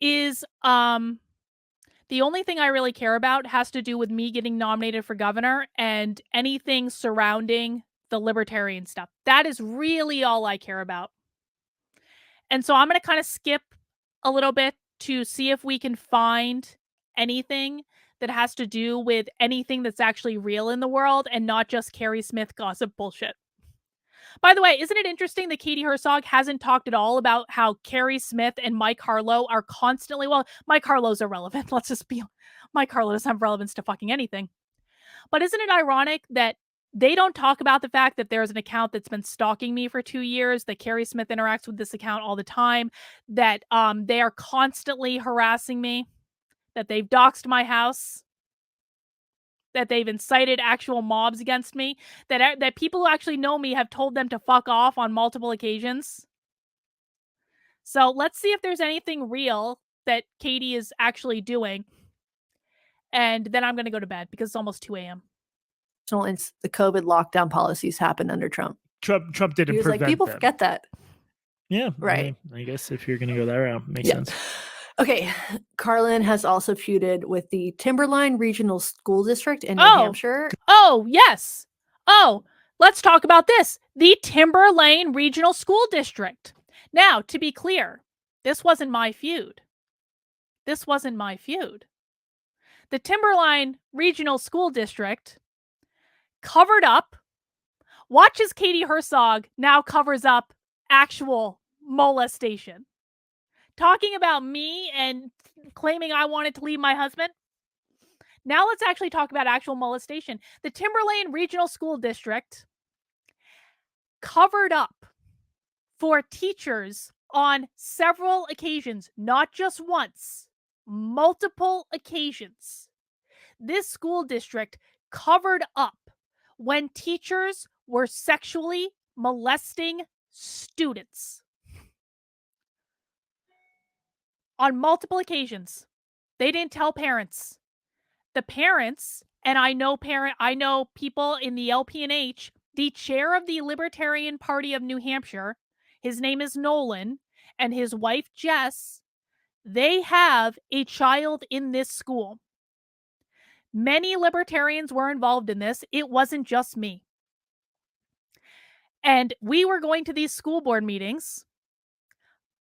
is the only thing I really care about has to do with me getting nominated for governor and anything surrounding the libertarian stuff. That is really all I care about. And so I'm going to kind of skip a little bit to see if we can find anything that has to do with anything that's actually real in the world and not just Carrie Smith gossip bullshit. By the way, isn't it interesting that Katie Herzog hasn't talked at all about how Carrie Smith and Mike Harlow are constantly, well, Mike Harlow's irrelevant. Let's just be, Mike Harlow doesn't have relevance to fucking anything. But isn't it ironic that they don't talk about the fact that there's an account that's been stalking me for 2 years, that Carrie Smith interacts with this account all the time, that they are constantly harassing me, that they've doxed my house, that they've incited actual mobs against me, that people who actually know me have told them to fuck off on multiple occasions. So let's see if there's anything real that Katie is actually doing. And then I'm going to go to bed because it's almost 2 a.m. The COVID lockdown policies happened under Trump. Trump didn't He was prevent like, people them. forget that. Yeah. Right. I guess if you're going to go that route, makes sense. Okay. Carlin has also feuded with the Timberline Regional School District in New Hampshire. Oh, yes. Oh, let's talk about this. The Timberline Regional School District. Now, to be clear, this wasn't my feud. This wasn't my feud. The Timberline Regional School District covered up. Watch as Katie Herzog now covers up actual molestation. Talking about me and claiming I wanted to leave my husband. Now let's actually talk about actual molestation. The Timberline Regional School District covered up for teachers on several occasions, not just once, multiple occasions. This school district covered up when teachers were sexually molesting students. On multiple occasions. They didn't tell parents. The parents, and I know people in the LPNH, the chair of the Libertarian Party of New Hampshire, his name is Nolan, and his wife Jess, they have a child in this school. Many libertarians were involved in this. It wasn't just me. And we were going to these school board meetings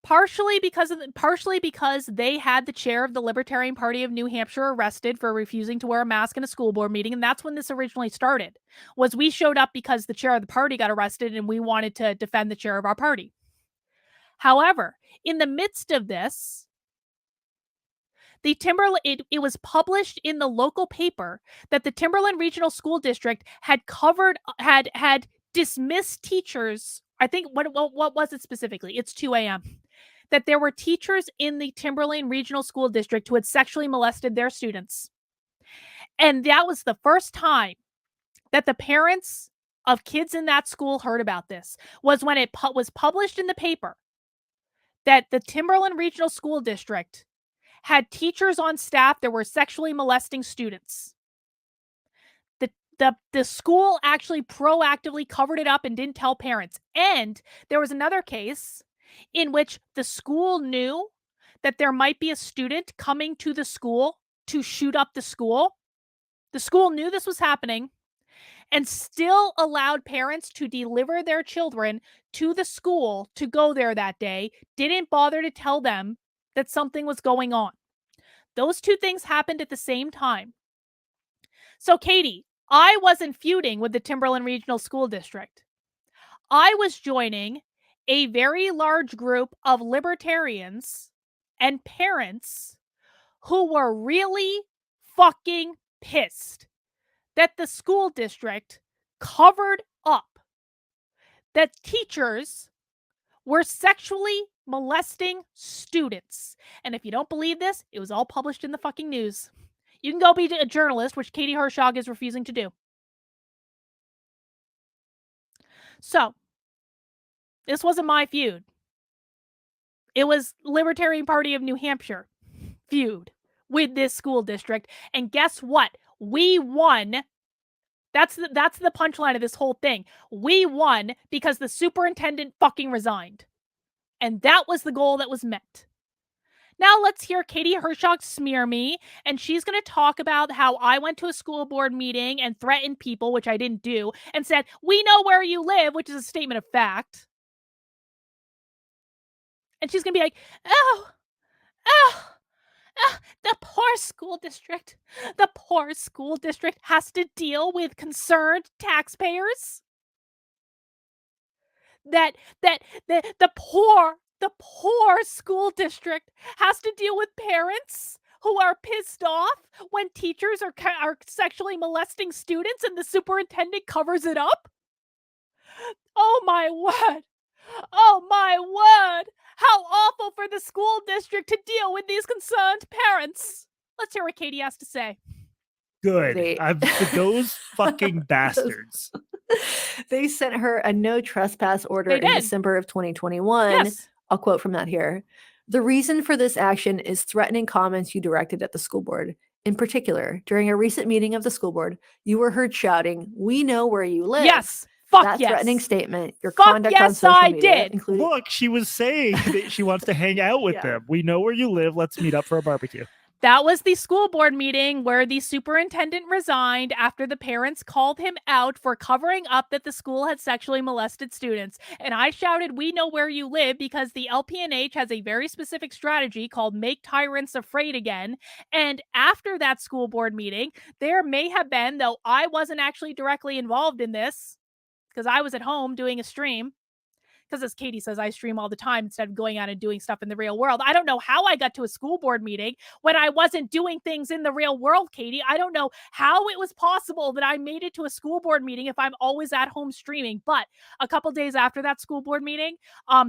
partially because they had the chair of the Libertarian Party of New Hampshire arrested for refusing to wear a mask in a school board meeting. And that's when this originally started, was we showed up because the chair of the party got arrested and we wanted to defend the chair of our party. However, in the midst of this, it was published in the local paper that the Timberland Regional School District had dismissed teachers. I think, what was it specifically? It's 2 a.m. That there were teachers in the Timberlane Regional School District who had sexually molested their students. And that was the first time that the parents of kids in that school heard about this, was when it was published in the paper that the Timberland Regional School District had teachers on staff that were sexually molesting students. The school actually proactively covered it up and didn't tell parents. And there was another case in which the school knew that there might be a student coming to the school to shoot up the school. The school knew this was happening and still allowed parents to deliver their children to the school to go there that day, didn't bother to tell them that something was going on. Those two things happened at the same time. So, Katie, I wasn't feuding with the Timberland Regional School District. I was joining a very large group of libertarians and parents who were really fucking pissed that the school district covered up that teachers were sexually molesting students. And if you don't believe this, it was all published in the fucking news. You can go be a journalist, which Katie Herzog is refusing to do. So, this wasn't my feud. It was Libertarian Party of New Hampshire feud with this school district. And guess what? We won. That's the punchline of this whole thing. We won because the superintendent fucking resigned. And that was the goal that was met. Now let's hear Katie Herzog smear me, and she's going to talk about how I went to a school board meeting and threatened people, which I didn't do, and said, "We know where you live," which is a statement of fact. And she's going to be like, oh, the poor school district. The poor school district has to deal with concerned taxpayers. The poor school district has to deal with parents who are pissed off when teachers are sexually molesting students and the superintendent covers it up. Oh my word. Oh my word. How awful for the school district to deal with these concerned parents. Let's hear what Katie has to say. Good. Those fucking bastards. They sent her a no trespass order in December of 2021. Yes. I'll quote from that here. The reason for this action is threatening comments you directed at the school board. In particular, during a recent meeting of the school board, you were heard shouting, "We know where you live." Yes. Fuck that yes. threatening statement, your Fuck conduct on yes, social I media, did. including Look, she was saying that she wants to hang out with them. We know where you live. Let's meet up for a barbecue. That was the school board meeting where the superintendent resigned after the parents called him out for covering up that the school had sexually molested students. And I shouted, "We know where you live," because the LPNH has a very specific strategy called Make Tyrants Afraid Again. And after that school board meeting, there may have been, though I wasn't actually directly involved in this because I was at home doing a stream, because as Katie says, I stream all the time instead of going out and doing stuff in the real world. I don't know how I got to a school board meeting when I wasn't doing things in the real world, Katie. I don't know how it was possible that I made it to a school board meeting if I'm always at home streaming. But a couple days after that school board meeting,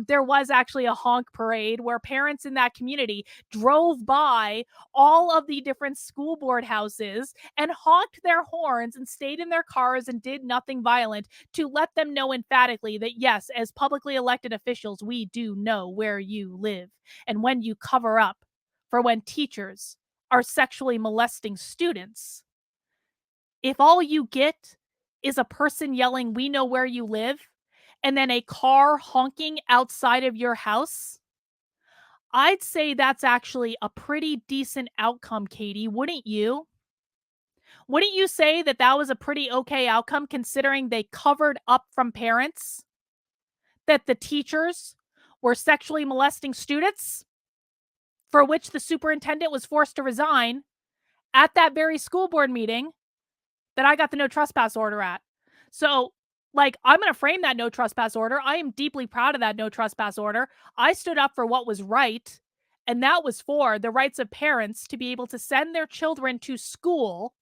there was actually a honk parade where parents in that community drove by all of the different school board houses and honked their horns and stayed in their cars and did nothing violent to let them know emphatically that, yes, as publicly elected officials, we do know where you live. And when you cover up for when teachers are sexually molesting students, if all you get is a person yelling, "We know where you live," and then a car honking outside of your house, I'd say that's actually a pretty decent outcome, Katie, wouldn't you? Wouldn't you say that that was a pretty okay outcome considering they covered up from parents that the teachers were sexually molesting students, for which the superintendent was forced to resign at that very school board meeting that I got the no trespass order at? So, like, I'm going to frame that no trespass order. I am deeply proud of that no trespass order. I stood up for what was right, and that was for the rights of parents to be able to send their children to school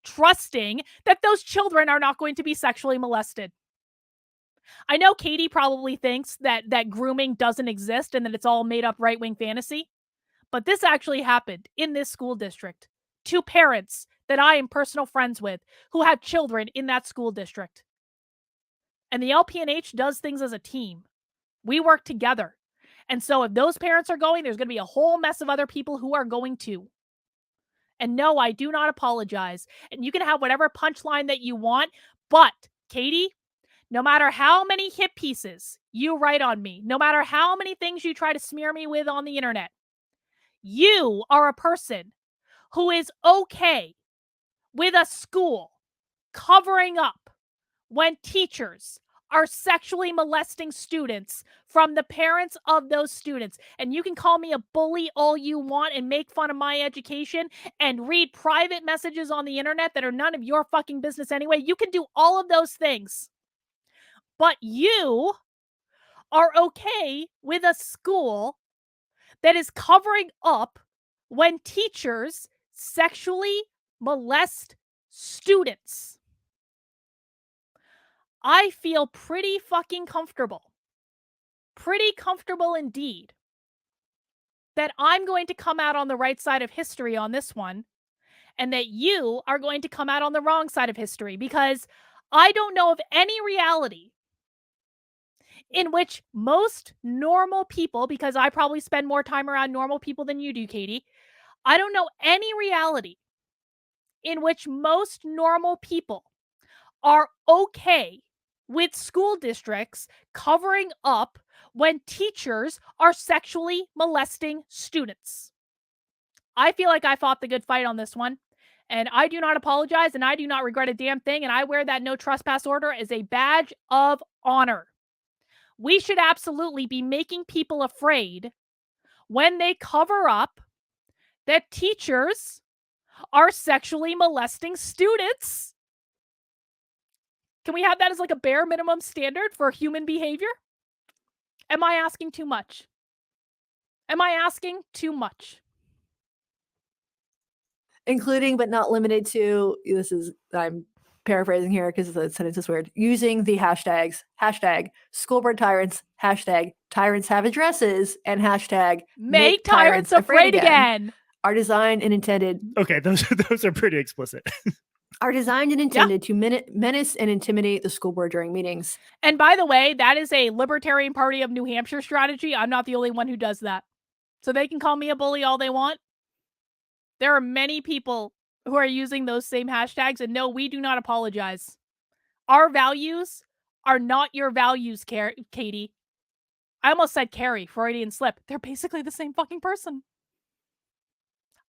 trusting that those children are not going to be sexually molested. I know Katie probably thinks that grooming doesn't exist and that it's all made up right-wing fantasy, but this actually happened in this school district. 2 parents that I am personal friends with who have children in that school district. And the LPNH does things as a team. We work together. And so if those parents are going, there's going to be a whole mess of other people who are going too. And no, I do not apologize. And you can have whatever punchline that you want, but Katie, no matter how many hit pieces you write on me, no matter how many things you try to smear me with on the internet, you are a person who is okay with a school covering up when teachers are sexually molesting students from the parents of those students. And you can call me a bully all you want and make fun of my education and read private messages on the internet that are none of your fucking business anyway. You can do all of those things. But you are okay with a school that is covering up when teachers sexually molest students. I feel pretty fucking comfortable. Pretty comfortable indeed that I'm going to come out on the right side of history on this one, and that you are going to come out on the wrong side of history, because I don't know of any reality in which most normal people, because I probably spend more time around normal people than you do, Katie, I don't know any reality in which most normal people are okay with school districts covering up when teachers are sexually molesting students. I feel like I fought the good fight on this one, and I do not apologize, and I do not regret a damn thing, and I wear that no trespass order as a badge of honor. We should absolutely be making people afraid when they cover up that teachers are sexually molesting students. Can we have that as like a bare minimum standard for human behavior? Am I asking too much? Am I asking too much? Including but not limited to, I'm paraphrasing here because the sentence is weird, using the hashtags, hashtag school board tyrants, hashtag tyrants have addresses, and hashtag Make tyrants afraid again. Are designed and intended. Okay, those are pretty explicit. Are designed and intended to menace and intimidate the school board during meetings. And by the way, that is a Libertarian Party of New Hampshire strategy. I'm not the only one who does that. So they can call me a bully all they want. There are many people who are using those same hashtags, and no, we do not apologize. Our values are not your values, Katie. I almost said Carrie, Freudian slip. They're basically the same fucking person.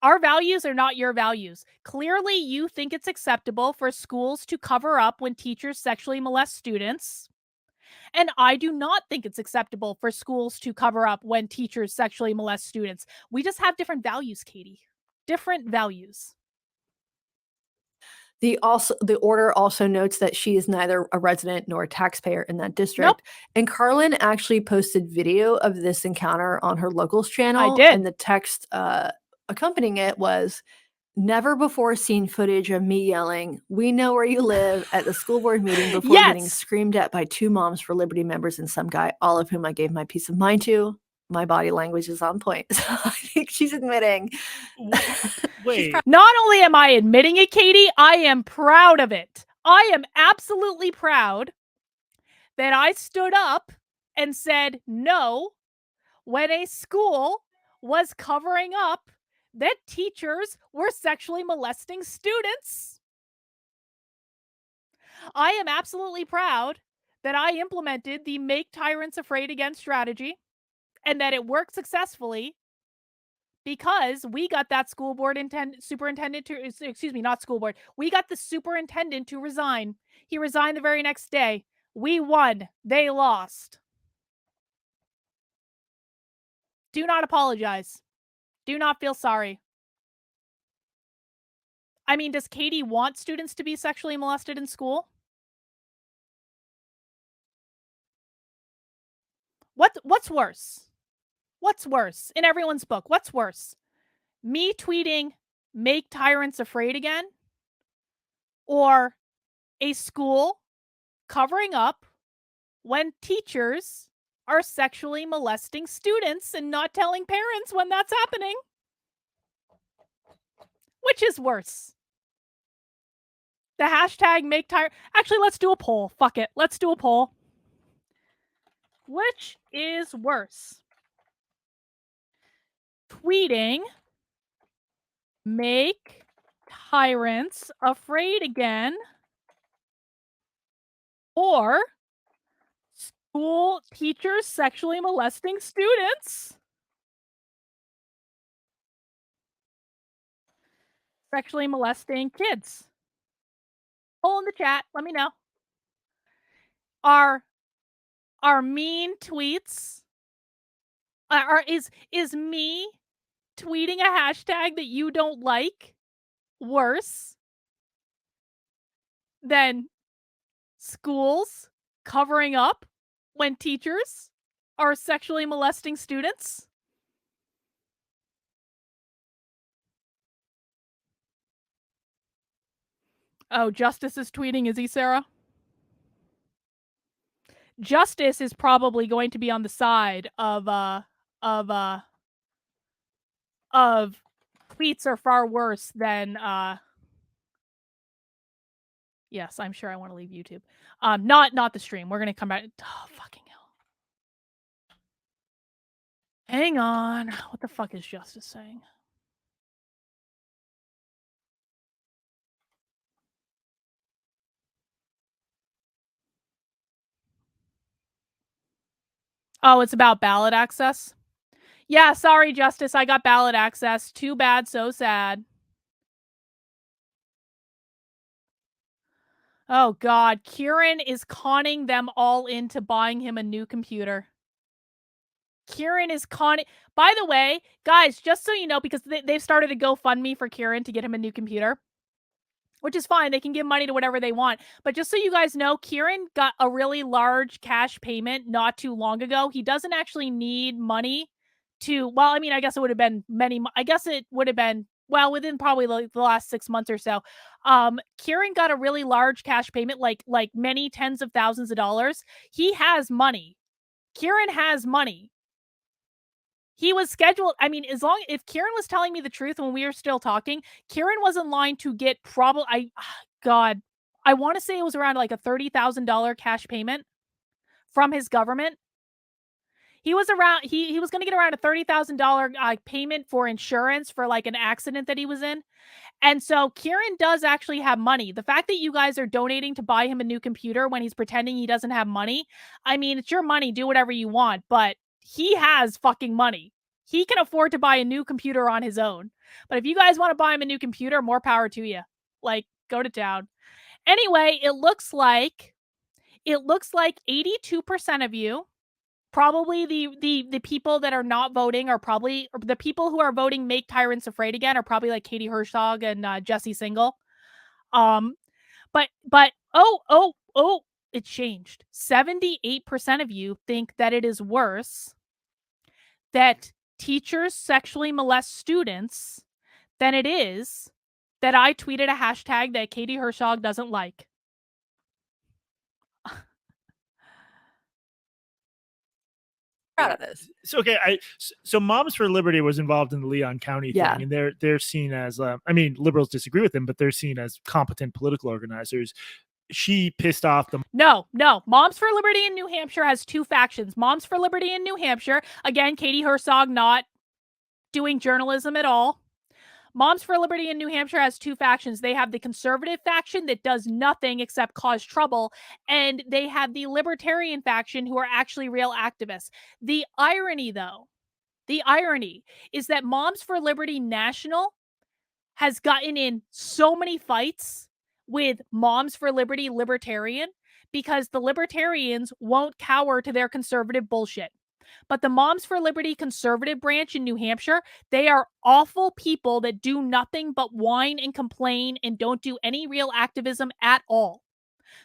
Our values are not your values. Clearly, you think it's acceptable for schools to cover up when teachers sexually molest students. And I do not think it's acceptable for schools to cover up when teachers sexually molest students. We just have different values, Katie. Different values. The order also notes that she is neither a resident nor a taxpayer in that district. Nope. And Carlin actually posted video of this encounter on her locals channel. I did. And the text accompanying it was, never before seen footage of me yelling, "We know where you live," at the school board meeting before getting screamed at by 2 moms for Liberty members and some guy, all of whom I gave my peace of mind to. My body language is on point. So I think she's admitting. Wait. Not only am I admitting it, Katie, I am proud of it. I am absolutely proud that I stood up and said no when a school was covering up that teachers were sexually molesting students. I am absolutely proud that I implemented the Make Tyrants Afraid Again strategy and that it worked successfully because we got that school board superintendent to, excuse me, not school board. We got the superintendent to resign. He resigned the very next day. We won. They lost. Do not apologize. Do not feel sorry. I mean, does Katie want students to be sexually molested in school? What's worse? What's worse? In everyone's book, what's worse? Me tweeting, "Make tyrants afraid again," or a school covering up when teachers are sexually molesting students and not telling parents when that's happening? Which is worse? The hashtag make tyrant. Actually, let's do a poll. Fuck it. Let's do a poll. Which is worse? Tweeting, "Make tyrants afraid again," or school teachers sexually molesting students? Sexually molesting kids. Poll in the chat. Let me know. Are mean tweets? Is me tweeting a hashtag that you don't like worse than schools covering up when teachers are sexually molesting students? Oh, Justice is tweeting, is he, Sarah? Justice is probably going to be on the side of tweets are far worse than yes, I'm sure I want to leave YouTube. Not the stream. We're gonna come back. Oh, fucking hell. Hang on. What the fuck is Justice saying? Oh, it's about ballot access? Yeah, sorry, Justice, I got ballot access. Too bad, so sad. Oh god, Kieran is conning them all into buying him a new computer. Kieran is conning. By the way, guys, just so you know, because they've started a GoFundMe for Kieran to get him a new computer, which is fine. They can give money to whatever they want. But just so you guys know, Kieran got a really large cash payment not too long ago. He doesn't actually need money to, well, I mean, I guess it would have been I guess it would have been, well, within probably the last 6 months or so. Kieran got a really large cash payment, like many tens of thousands of dollars. He has money. Kieran has money. He was scheduled, I mean, if Kieran was telling me the truth when we were still talking, Kieran was in line to get God, I want to say it was around like a $30,000 cash payment from his government. He was going to get around a $30,000 payment for insurance for like an accident that he was in. And so Kieran does actually have money. The fact that you guys are donating to buy him a new computer when he's pretending he doesn't have money, I mean, it's your money, do whatever you want, but he has fucking money. He can afford to buy a new computer on his own. But if you guys want to buy him a new computer, more power to you. Like, go to town. Anyway, it looks like 82% of you, probably the people that are not voting are probably, or the people who are voting Make Tyrants Afraid Again are probably like Katie Herzog and Jesse Singal. But it changed. 78% of you think that it is worse that teachers sexually molest students than it is that I tweeted a hashtag that Katie Herzog doesn't like. Proud of this. So okay, so Moms for Liberty was involved in the Leon County thing, and they're seen as I mean, liberals disagree with them, but they're seen as competent political organizers. She pissed off the No. Moms for Liberty in New Hampshire has two factions. Moms for Liberty in New Hampshire, again, Katie Herzog not doing journalism at all. Moms for Liberty in New Hampshire has two factions. They have the conservative faction that does nothing except cause trouble, and they have the libertarian faction who are actually real activists. The irony, though, is that Moms for Liberty National has gotten in so many fights with Moms for Liberty Libertarian because the libertarians won't cower to their conservative bullshit. But the Moms for Liberty conservative branch in New Hampshire, they are awful people that do nothing but whine and complain and don't do any real activism at all.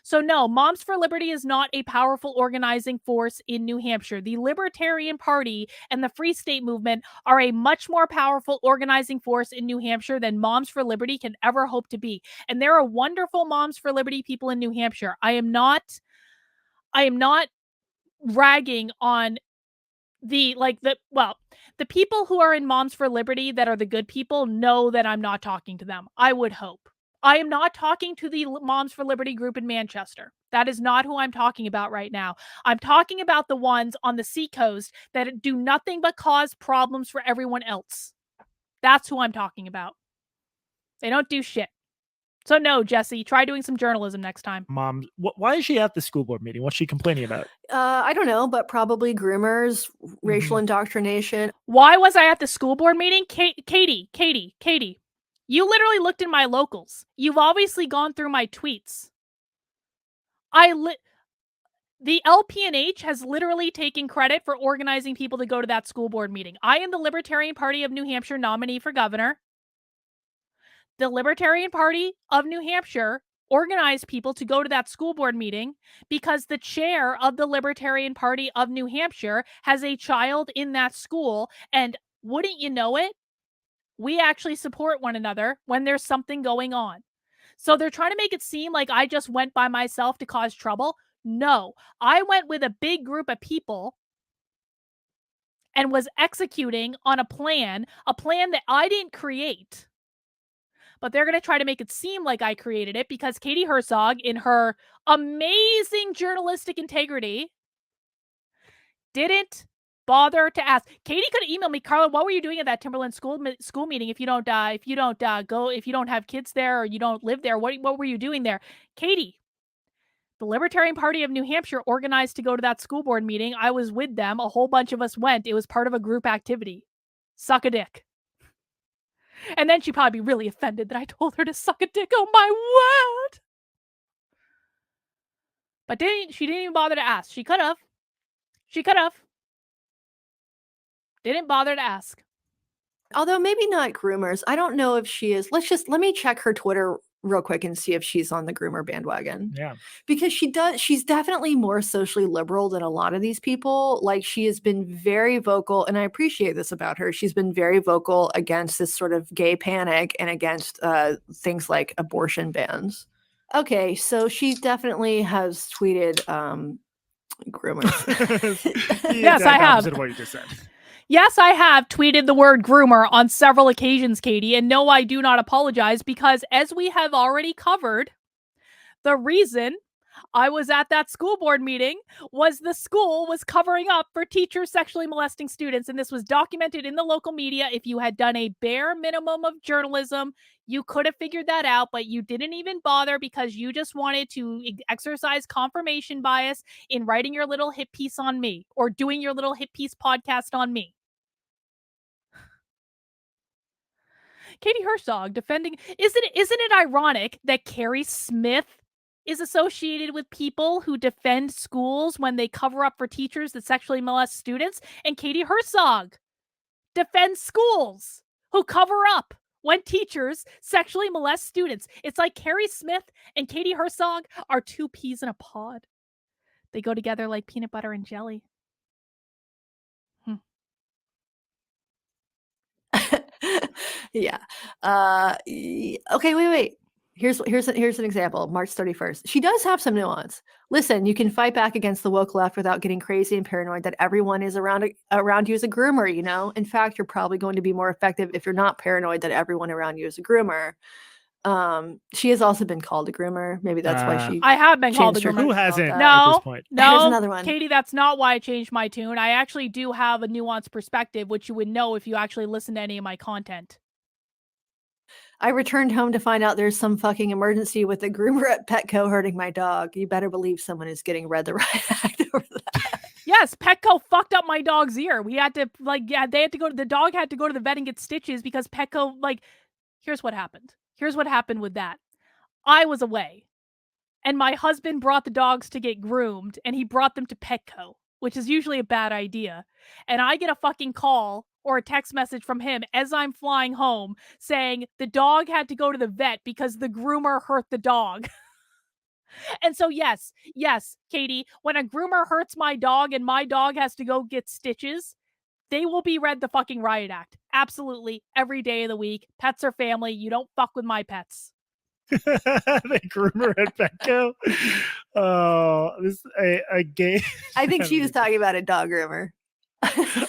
So no, Moms for Liberty is not a powerful organizing force in New Hampshire. The Libertarian Party and the Free State Movement are a much more powerful organizing force in New Hampshire than Moms for Liberty can ever hope to be. And there are wonderful Moms for Liberty people in New Hampshire. I am not ragging on the people who are in Moms for Liberty that are the good people know that I'm not talking to them. I would hope. I am not talking to the Moms for Liberty group in Manchester. That is not who I'm talking about right now. I'm talking about the ones on the seacoast that do nothing but cause problems for everyone else. That's who I'm talking about. They don't do shit. So no, Jesse, try doing some journalism next time. Mom, why is she at the school board meeting? What's she complaining about? I don't know, but probably groomers, racial indoctrination. Why was I at the school board meeting? Katie, you literally looked in my locals. You've obviously gone through my tweets. The LPNH has literally taken credit for organizing people to go to that school board meeting. I am the Libertarian Party of New Hampshire nominee for governor. The Libertarian Party of New Hampshire organized people to go to that school board meeting because the chair of the Libertarian Party of New Hampshire has a child in that school. And wouldn't you know it, we actually support one another when there's something going on. So they're trying to make it seem like I just went by myself to cause trouble. No, I went with a big group of people and was executing on a plan that I didn't create. But they're going to try to make it seem like I created it because Katie Herzog, in her amazing journalistic integrity, didn't bother to ask. Katie could email me, Carla, what were you doing at that Timberland school meeting? If you don't have kids there or you don't live there, what were you doing there? Katie, The Libertarian Party of New Hampshire organized to go to that school board meeting. I was with them. A whole bunch of us went. It was part of a group activity. Suck a dick. And then she'd probably be really offended that I told her to suck a dick. Oh my word! But she didn't even bother to ask. She could have. She could have. Didn't bother to ask. Although maybe not groomers. I don't know if she is. Let me check her Twitter real quick and see if she's on the groomer bandwagon. Yeah. Because she's definitely more socially liberal than a lot of these people. Like, she has been very vocal, and I appreciate this about her. She's been very vocal against this sort of gay panic and against things like abortion bans. Okay, so she definitely has tweeted groomers. Yes, I have. Opposite of what you just said. Yes, I have tweeted the word groomer on several occasions, Katie, and no, I do not apologize because, as we have already covered, the reason I was at that school board meeting was the school was covering up for teachers sexually molesting students, and this was documented in the local media. If you had done a bare minimum of journalism, you could have figured that out, but you didn't even bother because you just wanted to exercise confirmation bias in writing your little hit piece on me or doing your little hit piece podcast on me. Katie Herzog defending, isn't it ironic that Carrie Smith is associated with people who defend schools when they cover up for teachers that sexually molest students, and Katie Herzog defends schools who cover up when teachers sexually molest students. It's like Carrie Smith and Katie Herzog are two peas in a pod. They go together like peanut butter and jelly. Yeah. Okay, wait. Here's an example. March 31st. She does have some nuance. Listen, you can fight back against the woke left without getting crazy and paranoid that everyone is around you as a groomer, you know? In fact, you're probably going to be more effective if you're not paranoid that everyone around you is a groomer. She has also been called a groomer. Maybe that's why she I have been called a groomer. Who hasn't at this point? No, here's another one. Katie, that's not why I changed my tune. I actually do have a nuanced perspective, which you would know if you actually listen to any of my content. I returned home to find out there's some fucking emergency with the groomer at Petco hurting my dog. You better believe someone is getting read the riot act over that. Yes, Petco fucked up my dog's ear. We had to, the dog had to go to the vet and get stitches because Petco, here's what happened. Here's what happened with that. I was away, and my husband brought the dogs to get groomed, and he brought them to Petco, which is usually a bad idea. And I get a fucking call or a text message from him as I'm flying home saying the dog had to go to the vet because the groomer hurt the dog. And so, yes, Katie, when a groomer hurts my dog and my dog has to go get stitches, they will be read the fucking riot act. Absolutely. Every day of the week. Pets are family. You don't fuck with my pets. The groomer at Petco. Oh, this a gay. I think she was talking about a dog groomer.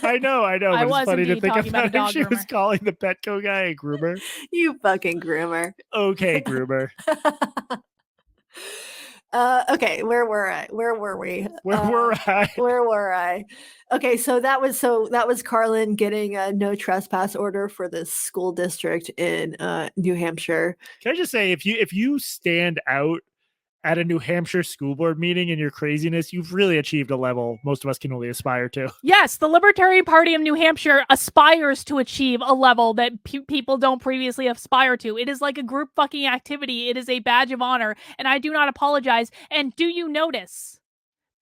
I know. I But was it's funny to think about if she groomer. was calling the Petco guy a groomer. You fucking groomer. Okay, groomer. Okay, where were I? Where were we? Where were I? Okay, so that was Carlin getting a no trespass order for this school district in New Hampshire. Can I just say, if you stand out at a New Hampshire school board meeting in your craziness, you've really achieved a level most of us can only aspire to. Yes, the Libertarian Party of New Hampshire aspires to achieve a level that people don't previously aspire to. It is like a group fucking activity. It is a badge of honor, and I do not apologize. And do you notice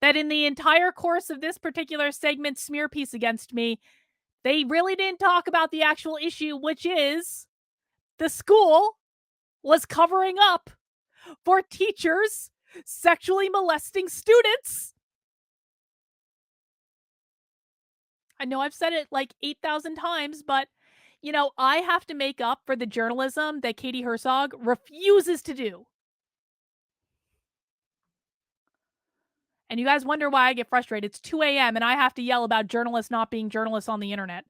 that in the entire course of this particular segment smear piece against me, they really didn't talk about the actual issue, which is the school was covering up for teachers sexually molesting students. I know I've said it like 8,000 times, but, I have to make up for the journalism that Katie Herzog refuses to do. And you guys wonder why I get frustrated. It's 2 a.m. and I have to yell about journalists not being journalists on the internet.